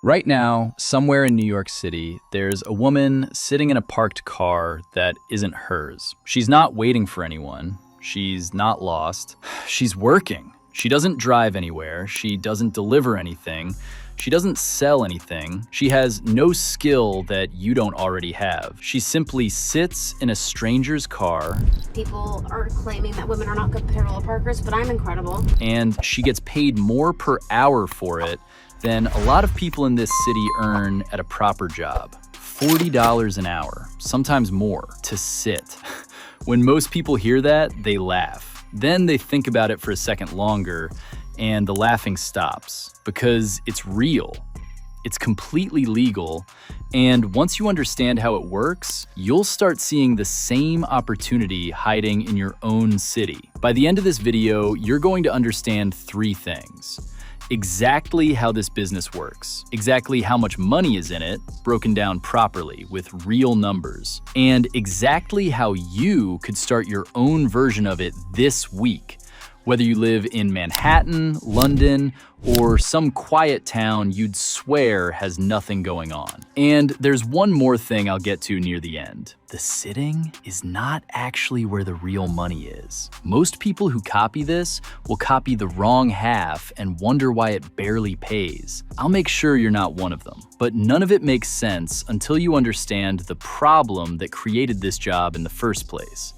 Right now, somewhere in New York City, there's a woman sitting in a parked car that isn't hers. She's not waiting for anyone. She's not lost. She's working. She doesn't drive anywhere. She doesn't deliver anything. She doesn't sell anything. She has no skill that you don't already have. She simply sits in a stranger's car. People are claiming that women are not good parallel parkers, but I'm incredible. And she gets paid more per hour for it than a lot of people in this city earn at a proper job. $40 an hour, sometimes more, to sit. When most people hear that, they laugh. Then they think about it for a second longer, and the laughing stops because it's real. It's completely legal, and once you understand how it works, you'll start seeing the same opportunity hiding in your own city. By the end of this video, you're going to understand three things. Exactly how this business works, exactly how much money is in it, broken down properly with real numbers, and exactly how you could start your own version of it this week. Whether you live in Manhattan, London, or some quiet town you'd swear has nothing going on. And there's one more thing I'll get to near the end. The sitting is not actually where the real money is. Most people who copy this will copy the wrong half and wonder why it barely pays. I'll make sure you're not one of them. But none of it makes sense until you understand the problem that created this job in the first place.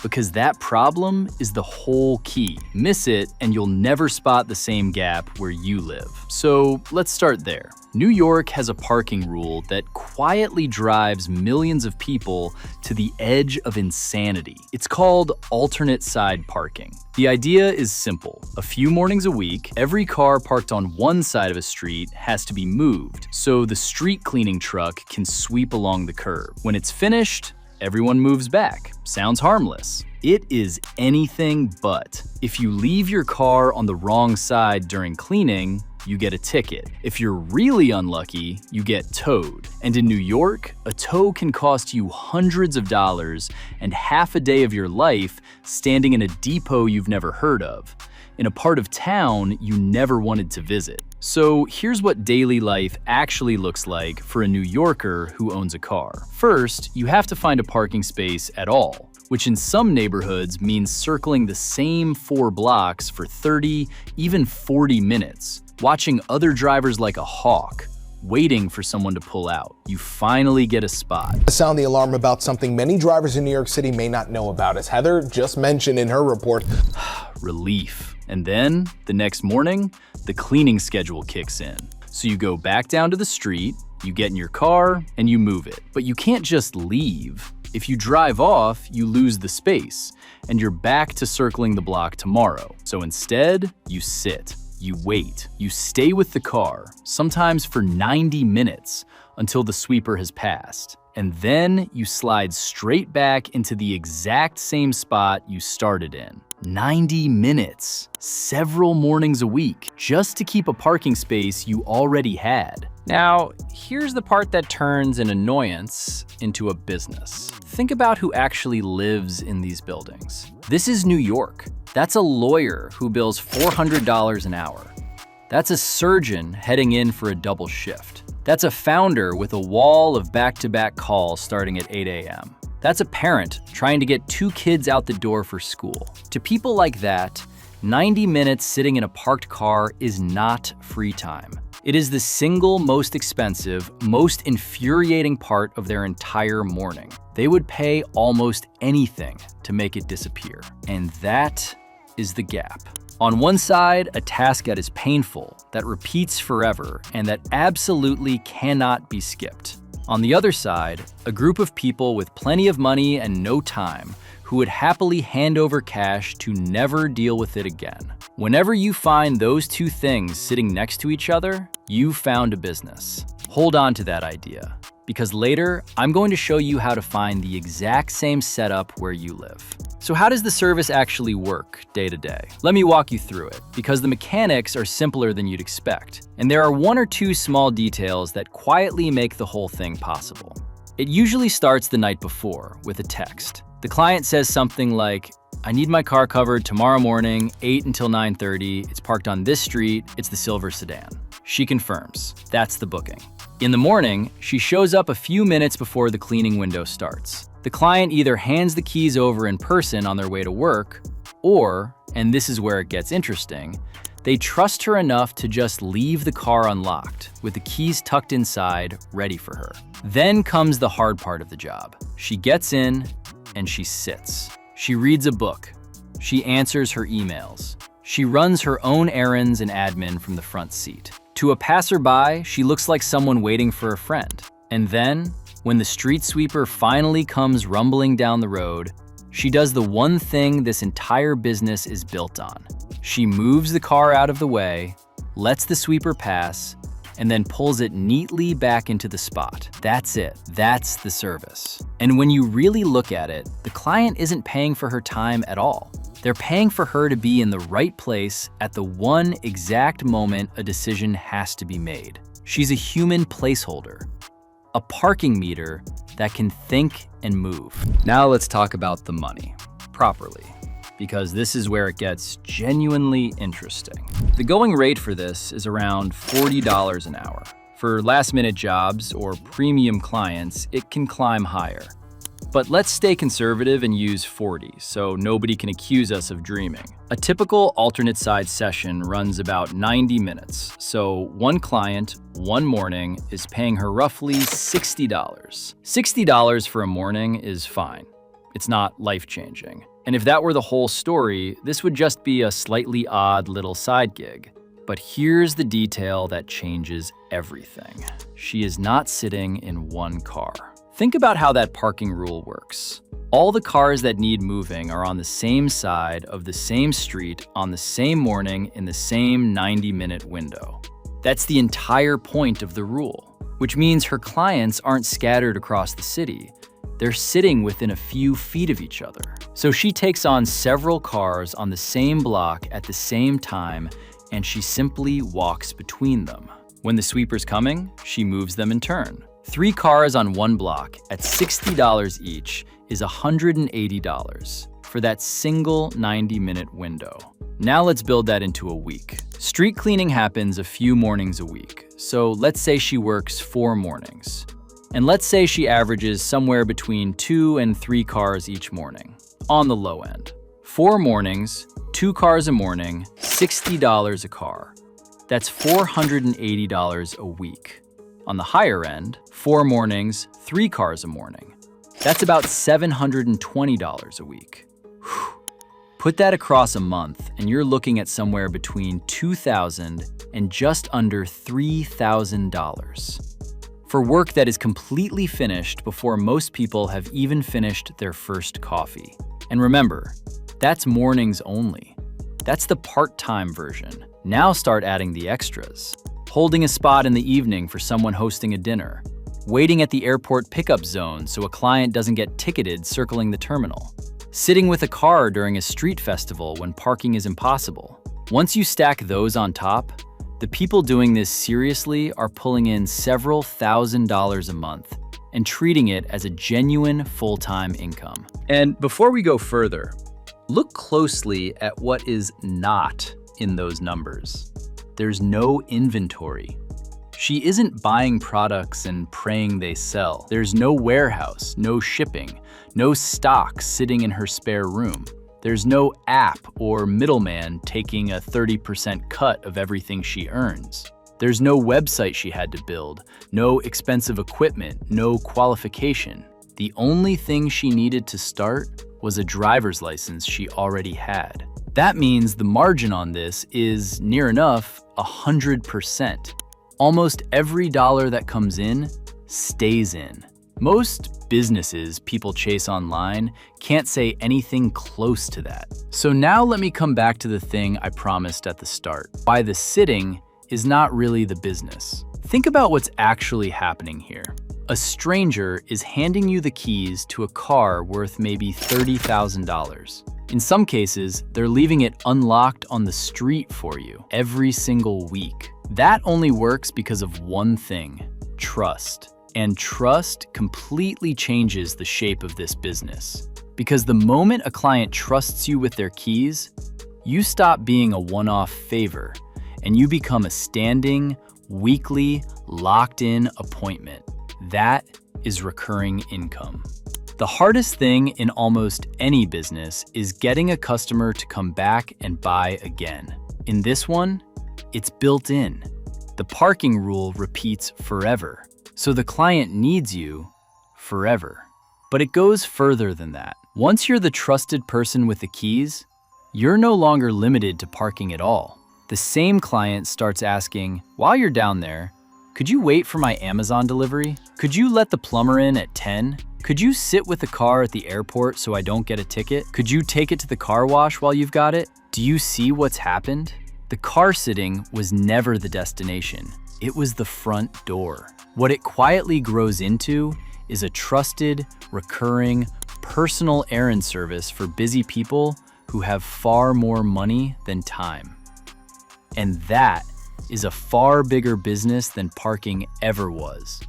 Because that problem is the whole key. Miss it and you'll never spot the same gap where you live. So let's start there. New York has a parking rule that quietly drives millions of people to the edge of insanity. It's called alternate side parking. The idea is simple. A few mornings a week, every car parked on one side of a street has to be moved, so the street cleaning truck can sweep along the curb. When it's finished, everyone moves back. Sounds harmless. It is anything but. If you leave your car on the wrong side during cleaning, you get a ticket. If you're really unlucky, you get towed. And in New York, a tow can cost you hundreds of dollars and half a day of your life standing in a depot you've never heard of, in a part of town you never wanted to visit. So here's what daily life actually looks like for a New Yorker who owns a car. First, you have to find a parking space at all, which in some neighborhoods means circling the same 4 blocks for 30, even 40 minutes, watching other drivers like a hawk, waiting for someone to pull out. You finally get a spot. Sound the alarm about something many drivers in New York City may not know about, as Heather just mentioned in her report. Relief. And then, the next morning, the cleaning schedule kicks in. So you go back down to the street, you get in your car, and you move it. But you can't just leave. If you drive off, you lose the space, and you're back to circling the block tomorrow. So instead, you sit, you wait, you stay with the car, sometimes for 90 minutes, until the sweeper has passed. And then you slide straight back into the exact same spot you started in. 90 minutes, several mornings a week, just to keep a parking space you already had. Now, here's the part that turns an annoyance into a business. Think about who actually lives in these buildings. This is New York. That's a lawyer who bills $400 an hour. That's a surgeon heading in for a double shift. That's a founder with a wall of back-to-back calls starting at 8 a.m. That's a parent trying to get 2 kids out the door for school. To people like that, 90 minutes sitting in a parked car is not free time. It is the single most expensive, most infuriating part of their entire morning. They would pay almost anything to make it disappear. And that is the gap. On one side, a task that is painful, that repeats forever, and that absolutely cannot be skipped. On the other side, a group of people with plenty of money and no time who would happily hand over cash to never deal with it again. Whenever you find those two things sitting next to each other, you've found a business. Hold on to that idea, because later I'm going to show you how to find the exact same setup where you live. So how does the service actually work day to day? Let me walk you through it, because the mechanics are simpler than you'd expect. And there are 1 or 2 small details that quietly make the whole thing possible. It usually starts the night before with a text. The client says something like, I need my car covered tomorrow morning, 8 until 9:30. It's parked on this street. It's the silver sedan. She confirms. That's the booking. In the morning, she shows up a few minutes before the cleaning window starts. The client either hands the keys over in person on their way to work, or, and this is where it gets interesting, they trust her enough to just leave the car unlocked, with the keys tucked inside, ready for her. Then comes the hard part of the job. She gets in, and she sits. She reads a book. She answers her emails. She runs her own errands and admin from the front seat. To a passerby, she looks like someone waiting for a friend. And then, when the street sweeper finally comes rumbling down the road, she does the one thing this entire business is built on. She moves the car out of the way, lets the sweeper pass, and then pulls it neatly back into the spot. That's it. That's the service. And when you really look at it, the client isn't paying for her time at all. They're paying for her to be in the right place at the one exact moment a decision has to be made. She's a human placeholder, a parking meter that can think and move. Now let's talk about the money, properly, because this is where it gets genuinely interesting. The going rate for this is around $40 an hour. For last-minute jobs or premium clients, it can climb higher. But let's stay conservative and use 40, so nobody can accuse us of dreaming. A typical alternate side session runs about 90 minutes, so one client, one morning, is paying her roughly $60. $60 for a morning is fine. It's not life-changing. And if that were the whole story, this would just be a slightly odd little side gig. But here's the detail that changes everything. She is not sitting in one car. Think about how that parking rule works. All the cars that need moving are on the same side of the same street on the same morning in the same 90-minute window. That's the entire point of the rule, which means her clients aren't scattered across the city. They're sitting within a few feet of each other. So she takes on several cars on the same block at the same time, and she simply walks between them. When the sweeper's coming, she moves them in turn. 3 cars on one block at $60 each is $180 for that single 90-minute window. Now let's build that into a week. Street cleaning happens a few mornings a week, so let's say she works 4 mornings. And let's say she averages somewhere between 2 and 3 cars each morning, on the low end. 4 mornings, 2 cars a morning, $60 a car. That's $480 a week. On the higher end, 4 mornings, 3 cars a morning. That's about $720 a week. Whew. Put that across a month, and you're looking at somewhere between $2,000 and just under $3,000 for work that is completely finished before most people have even finished their first coffee. And remember, that's mornings only. That's the part-time version. Now start adding the extras. Holding a spot in the evening for someone hosting a dinner. Waiting at the airport pickup zone so a client doesn't get ticketed circling the terminal. Sitting with a car during a street festival when parking is impossible. Once you stack those on top, the people doing this seriously are pulling in several $1,000s a month and treating it as a genuine full-time income. And before we go further, look closely at what is not in those numbers. There's no inventory. She isn't buying products and praying they sell. There's no warehouse, no shipping, no stock sitting in her spare room. There's no app or middleman taking a 30% cut of everything she earns. There's no website she had to build, no expensive equipment, no qualification. The only thing she needed to start was a driver's license she already had. That means the margin on this is near enough 100%. Almost every dollar that comes in stays in. Most businesses people chase online can't say anything close to that. So now let me come back to the thing I promised at the start. Why the sitting is not really the business. Think about what's actually happening here. A stranger is handing you the keys to a car worth maybe $30,000. In some cases, they're leaving it unlocked on the street for you every single week. That only works because of one thing: trust. And trust completely changes the shape of this business. Because the moment a client trusts you with their keys, you stop being a one-off favor and you become a standing, weekly, locked-in appointment. That is recurring income. The hardest thing in almost any business is getting a customer to come back and buy again. In this one, it's built in. The parking rule repeats forever, so the client needs you forever. But it goes further than that. Once you're the trusted person with the keys, you're no longer limited to parking at all. The same client starts asking, while you're down there, could you wait for my Amazon delivery? Could you let the plumber in at 10? Could you sit with the car at the airport so I don't get a ticket? Could you take it to the car wash while you've got it? Do you see what's happened? The car sitting was never the destination. It was the front door. What it quietly grows into is a trusted, recurring, personal errand service for busy people who have far more money than time. And that is a far bigger business than parking ever was.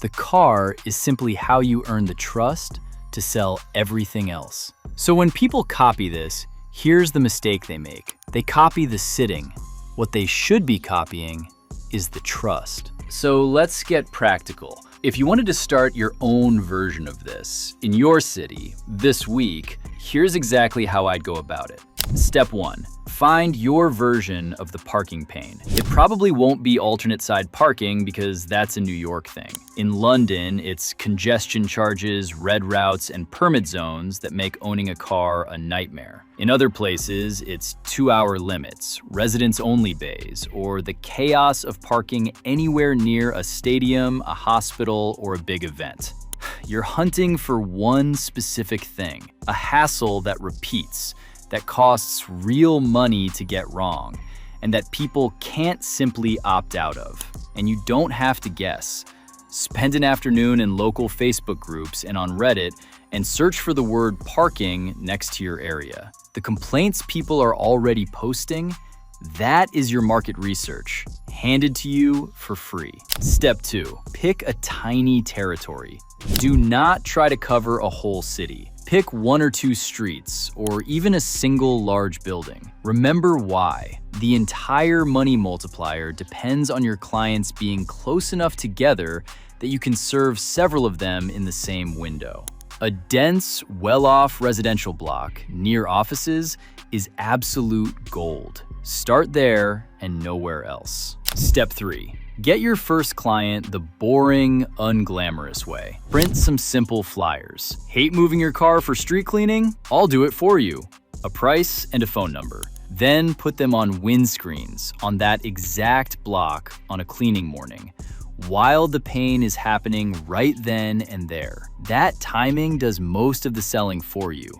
The car is simply how you earn the trust to sell everything else. So when people copy this, here's the mistake they make. They copy the sitting. What they should be copying is the trust. So let's get practical. If you wanted to start your own version of this in your city this week, here's exactly how I'd go about it. Step 1, find your version of the parking pain. It probably won't be alternate side parking because that's a New York thing. In London, it's congestion charges, red routes, and permit zones that make owning a car a nightmare. In other places, it's 2-hour limits, residents-only bays, or the chaos of parking anywhere near a stadium, a hospital, or a big event. You're hunting for one specific thing, a hassle that repeats, that costs real money to get wrong, and that people can't simply opt out of. And you don't have to guess. Spend an afternoon in local Facebook groups and on Reddit and search for the word parking next to your area. The complaints people are already posting, that is your market research, handed to you for free. Step 2, pick a tiny territory. Do not try to cover a whole city. Pick 1 or 2 streets, or even a single large building. Remember why. The entire money multiplier depends on your clients being close enough together that you can serve several of them in the same window. A dense, well-off residential block near offices is absolute gold. Start there and nowhere else. Step 3. Get your first client the boring, unglamorous way. Print some simple flyers. Hate moving your car for street cleaning? I'll do it for you. A price and a phone number. Then put them on windscreens on that exact block on a cleaning morning, while the pain is happening right then and there. That timing does most of the selling for you,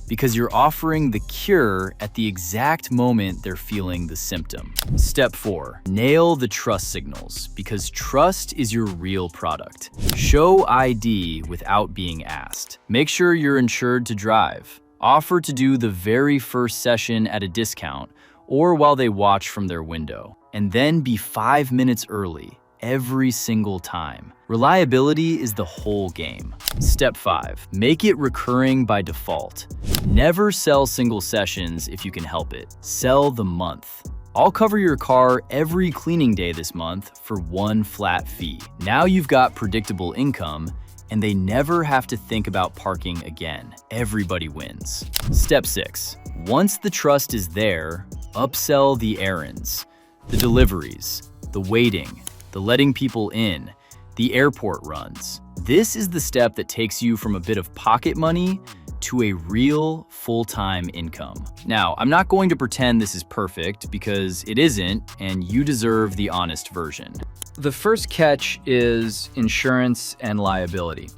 because you're offering the cure at the exact moment they're feeling the symptom. Step 4, nail the trust signals, because trust is your real product. Show ID without being asked. Make sure you're insured to drive. Offer to do the very first session at a discount or while they watch from their window. And then be 5 minutes early every single time. Reliability is the whole game. Step 5, make it recurring by default. Never sell single sessions if you can help it. Sell the month. I'll cover your car every cleaning day this month for one flat fee. Now you've got predictable income, and they never have to think about parking again. Everybody wins. Step 6, once the trust is there, upsell the errands, the deliveries, the waiting, the letting people in, the airport runs. This is the step that takes you from a bit of pocket money to a real full-time income. Now, I'm not going to pretend this is perfect because it isn't, and you deserve the honest version. The first catch is insurance and liability.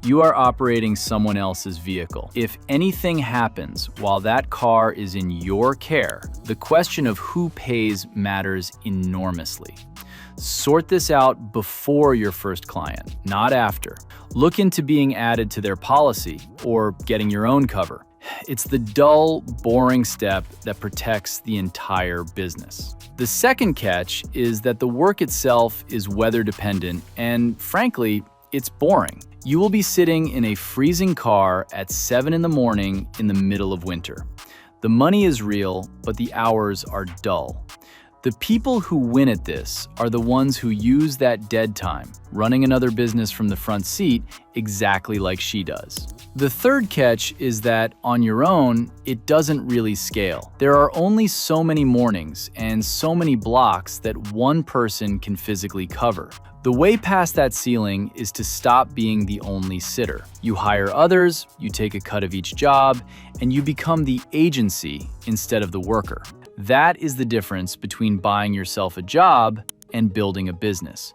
You are operating someone else's vehicle. If anything happens while that car is in your care, the question of who pays matters enormously. Sort this out before your first client, not after. Look into being added to their policy or getting your own cover. It's the dull, boring step that protects the entire business. The second catch is that the work itself is weather dependent and, frankly, it's boring. You will be sitting in a freezing car at 7 in the morning in the middle of winter. The money is real, but the hours are dull. The people who win at this are the ones who use that dead time, running another business from the front seat exactly like she does. The third catch is that on your own, it doesn't really scale. There are only so many mornings and so many blocks that one person can physically cover. The way past that ceiling is to stop being the only sitter. You hire others, you take a cut of each job, and you become the agency instead of the worker. That is the difference between buying yourself a job and building a business.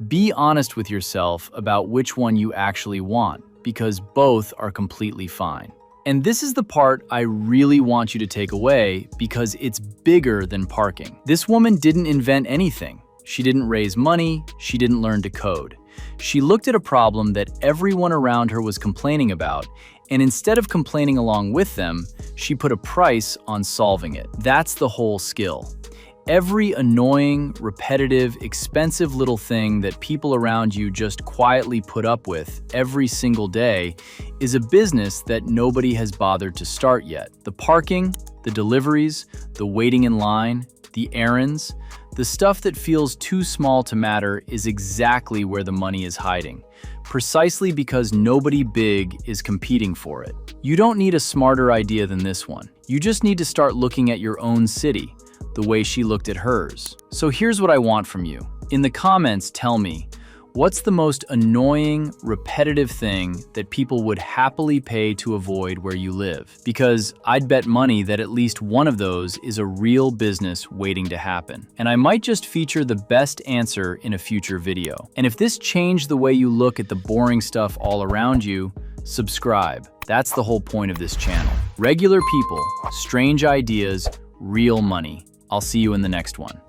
Be honest with yourself about which one you actually want, because both are completely fine. And this is the part I really want you to take away because it's bigger than parking. This woman didn't invent anything. She didn't raise money, she didn't learn to code. She looked at a problem that everyone around her was complaining about, and instead of complaining along with them, she put a price on solving it. That's the whole skill. Every annoying, repetitive, expensive little thing that people around you just quietly put up with every single day is a business that nobody has bothered to start yet. The parking, the deliveries, the waiting in line, the errands, the stuff that feels too small to matter is exactly where the money is hiding, precisely because nobody big is competing for it. You don't need a smarter idea than this one. You just need to start looking at your own city the way she looked at hers. So here's what I want from you. In the comments, tell me, what's the most annoying, repetitive thing that people would happily pay to avoid where you live? Because I'd bet money that at least one of those is a real business waiting to happen. And I might just feature the best answer in a future video. And if this changed the way you look at the boring stuff all around you, subscribe. That's the whole point of this channel. Regular people, strange ideas, real money. I'll see you in the next one.